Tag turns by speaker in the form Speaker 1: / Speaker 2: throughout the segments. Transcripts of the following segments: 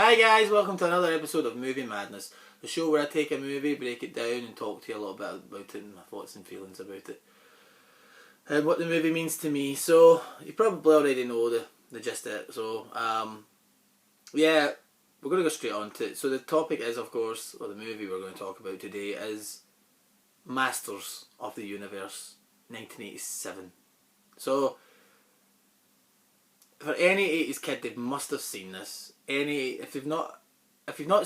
Speaker 1: Hi guys, welcome to another episode of Movie Madness, the show where I take a movie, break it down and talk to you a little bit about it and my thoughts and feelings about it. And what the movie means to me. So, you probably already know the gist of it. So, yeah, we're going to go straight on to it. So the topic is, of course, or the movie we're going to talk about today is Masters of the Universe, 1987. So, for any 80s kid, they must have seen this. If you've not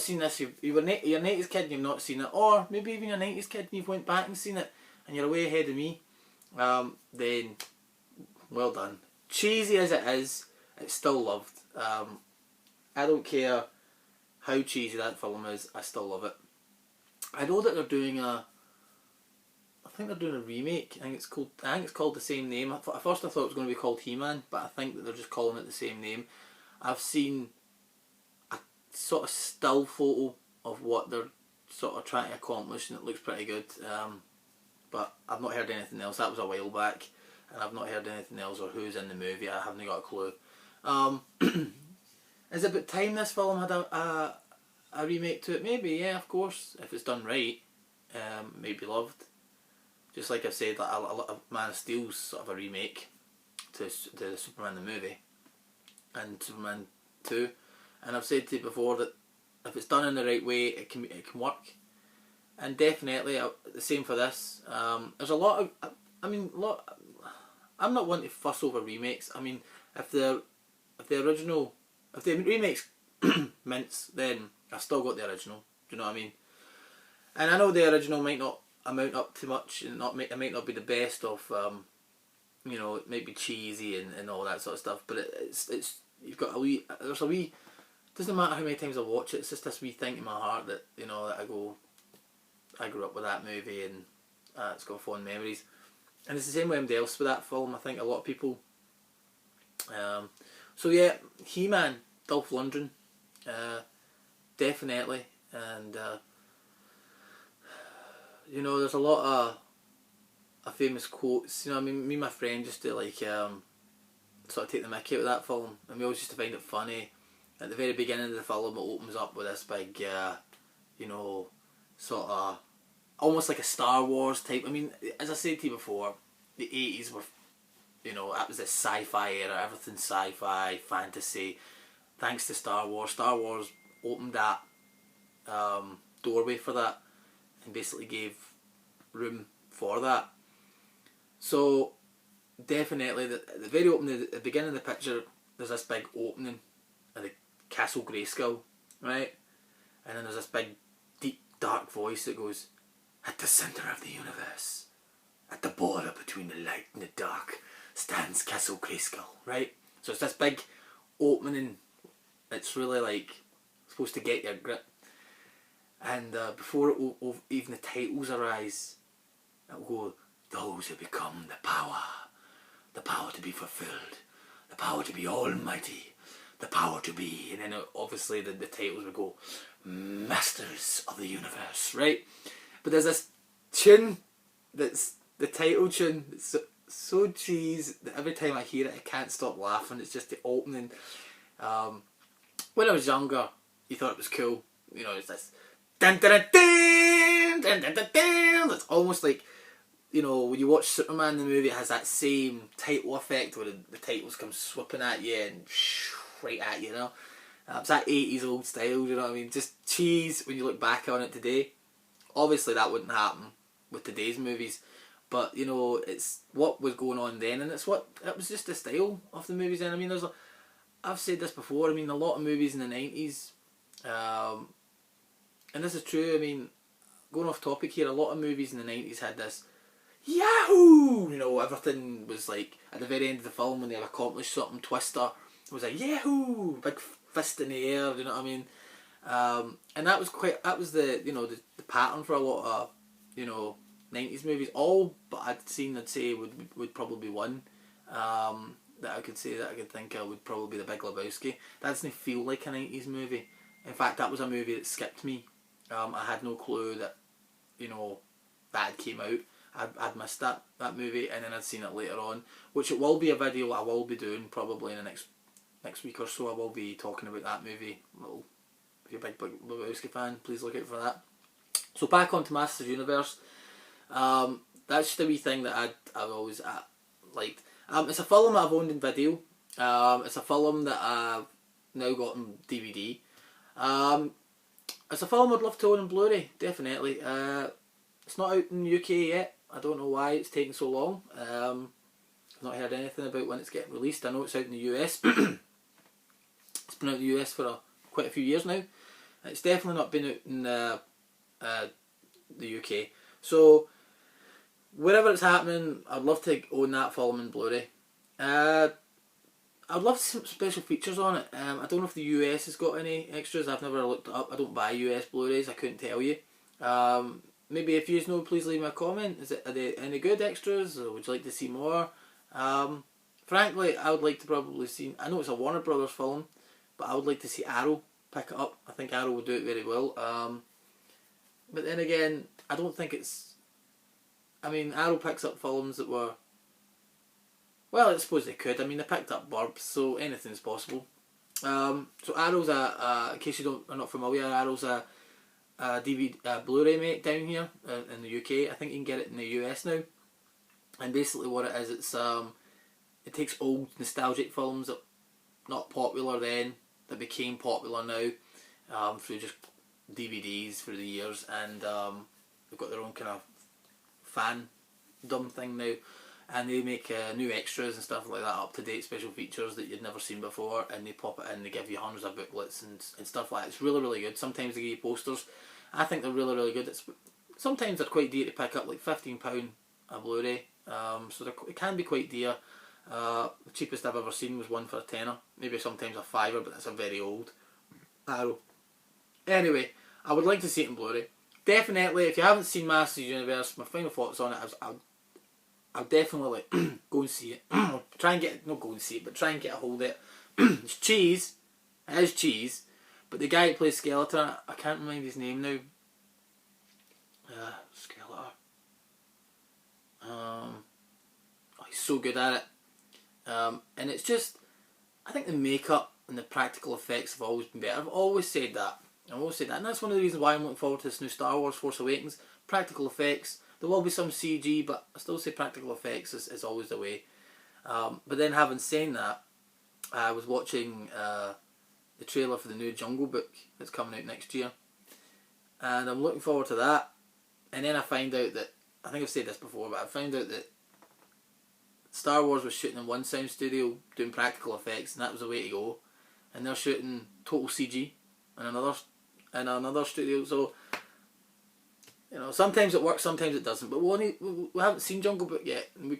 Speaker 1: seen this, you're an 80s kid and you've not seen it, or maybe even you're an 80s kid and you've went back and seen it, and you're way ahead of me, then well done. Cheesy as it is, it's still loved. I don't care how cheesy that film is, I still love it. I know that they're doing a remake. I think it's called the same name. At first I thought it was going to be called He-Man, but I think that they're just calling it the same name. I've seen a sort of still photo of what they're sort of trying to accomplish, and it looks pretty good. But I've not heard anything else. That was a while back, and I've not heard anything else or who's in the movie. I haven't got a clue. Is it about time this film had a remake to it? Maybe, yeah, of course. If it's done right, maybe loved. Just like I've said, like Man of Steel's sort of a remake to Superman the movie and Superman 2, and I've said to you before that if it's done in the right way, it can work, and definitely the same for this. There's a lot of, I'm not one to fuss over remakes. I mean, if the remakes mince, then I've still got the original. Do you know what I mean? And I know the original might not amount up too much, and it might not be the best of, it might be cheesy and all that sort of stuff, but it's you've got there's a wee, doesn't matter how many times I watch it, it's just this wee thing in my heart that, that I grew up with that movie, and it's got fond memories. And it's the same with everybody else with that film, I think a lot of people. So yeah, He-Man, Dolph Lundgren, definitely, and there's a lot of famous quotes. Me and my friend used to sort of take the mickey out of that film, and we always used to find it funny. At the very beginning of the film, it opens up with this big, sort of almost like a Star Wars type. I mean, as I said to you before, the 80s were, that was the sci-fi era. Everything sci-fi, fantasy. Thanks to Star Wars. Star Wars opened that doorway for that, and basically gave room for that. So definitely, the very opening, at the beginning of the picture, there's this big opening of the Castle Grayskull, right? And then there's this big, deep, dark voice that goes, "At the centre of the universe, at the border between the light and the dark, stands Castle Grayskull," right? So it's this big opening. It's really supposed to get your grip. And before even the titles arise, it'll go, "Those who become the power to be fulfilled, the power to be almighty, the power to be," and then obviously the titles would go, "Masters of the Universe," right? But there's this tune that's the title tune that's so cheese that every time I hear it I can't stop laughing. It's just the opening. When I was younger, you thought it was cool. It's this dun dun dun dun dun dun dun. It's almost like, when you watch Superman the movie, it has that same title effect where the titles come swooping at you and right at you, It's that 80s old style, you know what I mean? Just cheese when you look back on it today. Obviously that wouldn't happen with today's movies, but it's what was going on then, and it was just the style of the movies then. I mean, I've said this before, a lot of movies in the 90s, and this is true, going off topic here, a lot of movies in the 90s had this Yahoo! Everything was like, at the very end of the film when they had accomplished something, Twister, it was like Yahoo! Big fist in the air, you know what I mean? And that was the pattern for a lot of, 90s movies. All but I'd say would probably be one, that I could think of would probably be The Big Lebowski. That doesn't feel like a 90s movie. In fact, that was a movie that skipped me. I had no clue that, that had came out. I'd missed that movie, and then I'd seen it later on, which it will be a video I will be doing probably in the next week or so. I will be talking about that movie, a little you're a big Lebowski fan, please look out for that. So back onto Masters Universe. That's just a wee thing that I've always liked. It's a film that I've owned in video. It's a film that I've now got on DVD. It's a film I'd love to own on Blu-ray, definitely. It's not out in the UK yet. I don't know why it's taking so long. I've not heard anything about when it's getting released. I know it's out in the US. It's been out in the US for quite a few years now. It's definitely not been out in the UK. So wherever it's happening, I'd love to own that film in Blu-ray. I'd love to see some special features on it. I don't know if the US has got any extras. I've never looked it up. I don't buy US Blu-rays. I couldn't tell you. Maybe if you know, please leave me a comment. Are they any good extras, or would you like to see more? Frankly, I would like to probably see. I know it's a Warner Brothers film, but I would like to see Arrow pick it up. I think Arrow would do it very well. But then again, I don't think it's. I mean, Arrow picks up films that were. Well, I suppose they could. I mean, they picked up Burbs, so anything's possible. So Arrow's in case you are not familiar, Arrow's a DVD, Blu-ray mate down here in the UK. I think you can get it in the US now. And basically, what it is, it takes old nostalgic films that not popular then, that became popular now, through just DVDs through the years, and they've got their own kind of fandom thing now, and they make new extras and stuff like that, up to date special features that you'd never seen before, and they pop it in. They give you hundreds of booklets and stuff like that. It's really, really good. Sometimes they give you posters. I think they're really, really good. Sometimes they're quite dear to pick up, like £15 a Blu-ray, so it can be quite dear. The cheapest I've ever seen was one for a tenner, maybe sometimes a fiver, but that's a very old Arrow. Anyway, I would like to see it in Blu-ray. Definitely, if you haven't seen Masters Universe, my final thoughts on it is I'll definitely go and see it. Try and get, not go and see it, but try and get a hold of it. It's cheese. It is cheese. But the guy who plays Skeletor, I can't remember his name now. Skeletor. Oh, he's so good at it. And it's just, I think the makeup and the practical effects have always been better. I've always said that. And that's one of the reasons why I'm looking forward to this new Star Wars Force Awakens. Practical effects. There will be some CG, but I still say practical effects is always the way. But then, having said that, I was watching the trailer for the new Jungle Book that's coming out next year, and I'm looking forward to that. And then I find out that, I think I've said this before, but I found out that Star Wars was shooting in one sound studio doing practical effects, and that was the way to go. And they're shooting total CG in another studio. So, you know, sometimes it works, sometimes it doesn't. But we haven't seen Jungle Book yet, and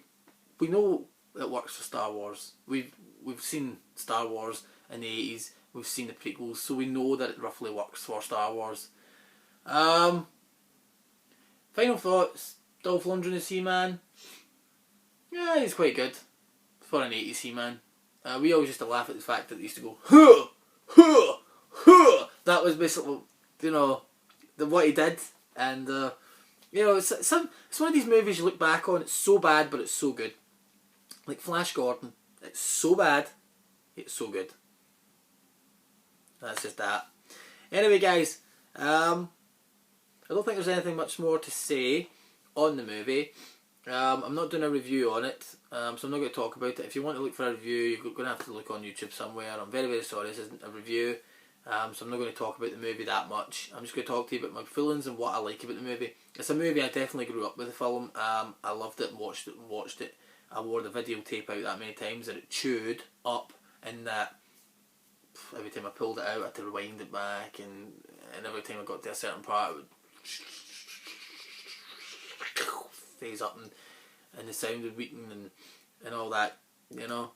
Speaker 1: we know it works for Star Wars. We've seen Star Wars in the 80s. We've seen the prequels, so we know that it roughly works for Star Wars. Final thoughts: Dolph Lundgren as He-Man. Yeah, he's quite good for an 80s He-Man. We always used to laugh at the fact that they used to go huh, huh, huh. That was basically, you know, what he did. And you know, it's one of these movies you look back on. It's so bad, but it's so good. Like Flash Gordon. It's so bad, it's so good. That's just that. Anyway, guys, I don't think there's anything much more to say on the movie. I'm not doing a review on it, so I'm not going to talk about it. If you want to look for a review, you're going to have to look on YouTube somewhere. I'm very, very sorry, this isn't a review, so I'm not going to talk about the movie that much. I'm just going to talk to you about my feelings and what I like about the movie. It's a movie I definitely grew up with, the film. I loved it and watched it. I wore the videotape out that many times that it chewed up, and that every time I pulled it out I had to rewind it back, and every time I got to a certain part it would phase up, and the sound would weaken and all that, you know.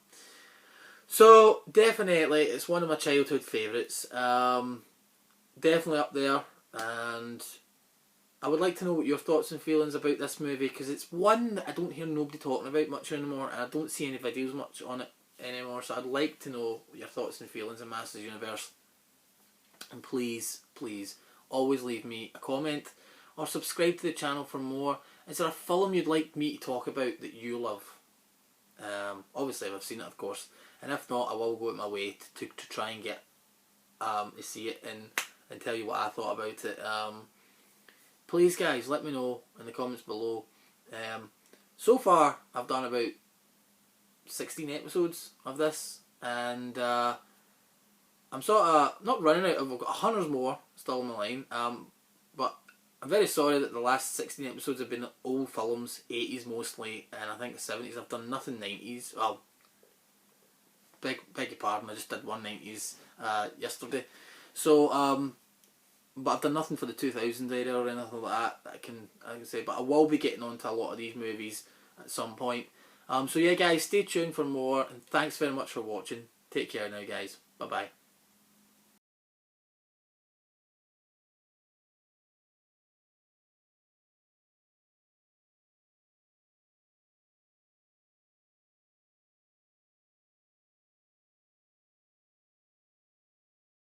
Speaker 1: So definitely it's one of my childhood favourites. Definitely up there, and I would like to know what your thoughts and feelings about this movie, because it's one that I don't hear nobody talking about much anymore, and I don't see any videos much on it anymore, so I'd like to know your thoughts and feelings on Masters Universe. And please, please, always leave me a comment or subscribe to the channel for more. Is there a film you'd like me to talk about that you love? Obviously if I've seen it, of course, and if not, I will go out my way to try and get to see it and tell you what I thought about it. Please guys, let me know in the comments below. So far I've done about 16 episodes of this, and I'm sort of not running out. I've got hundreds more still on the line, but I'm very sorry that the last 16 episodes have been old films, 80s mostly, and I think 70s. I've done nothing 90s. Well, beg your pardon, I just did one 90s yesterday. So, but I've done nothing for the 2000s era or anything like that I can say. But I will be getting on to a lot of these movies at some point. So yeah guys, stay tuned for more, and thanks very much for watching. Take care now guys. Bye bye.